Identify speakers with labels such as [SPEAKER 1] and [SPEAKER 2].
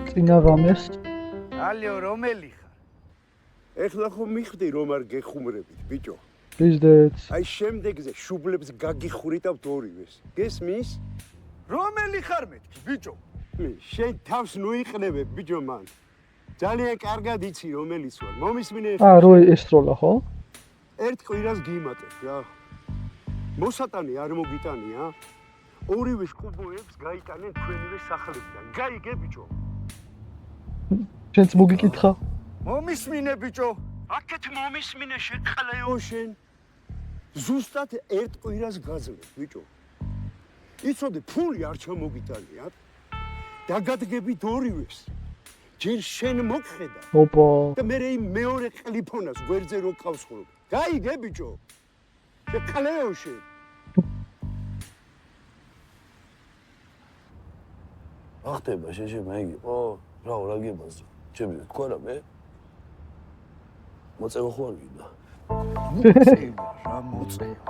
[SPEAKER 1] წინა ღამეს
[SPEAKER 2] ალიო რომელი ხარ?
[SPEAKER 3] ეხლა ხომ მიხდი რომ არ გეხუმრებით, ბიჭო.
[SPEAKER 1] ისდეთ
[SPEAKER 3] აი შემდეგზე შუბლებს გაგიხვრიტავთ ორივეს. გესმის?
[SPEAKER 2] რომელი ხარ მეთქი, ბიჭო?
[SPEAKER 3] შენ თავს ნუიყნებებ, ბიჭო მან. ძალიან კარგად იცი რომელიც ვარ. მომისმინე
[SPEAKER 1] რო ესტროლა ხო?
[SPEAKER 3] ერთ კვირას გიმატებ რა. მოსატანი არ მოგიტანია? ორივე შუბლებს გაიტანენ თქვენივე სახლებიდან. გაიგე ბიჭო?
[SPEAKER 1] შენც მოგიკითხა?
[SPEAKER 2] მომისმინე ბიჭო.
[SPEAKER 3] აქეთ მომისმინე შეყლეო შენ. ზუსტად ერთ კვირას გაძლევ, ბიჭო. იცოდე, ფული არ ჩამოგიტანიათ. დაგადგებით ორივეს. ჯერ შენ მოგხედა.
[SPEAKER 1] ოპა.
[SPEAKER 3] და მე მეორე ყლიფონას გვერდზე რო ყავს ხოლმე. გაიგე ბიჭო? შეყლეო შენ.
[SPEAKER 4] ახტება შეშე მეგი. რა გიბაზო. ჩემი თქვა რა მე? მოწევა ხო არ გინდა?
[SPEAKER 2] მოწევა რა მოწევა.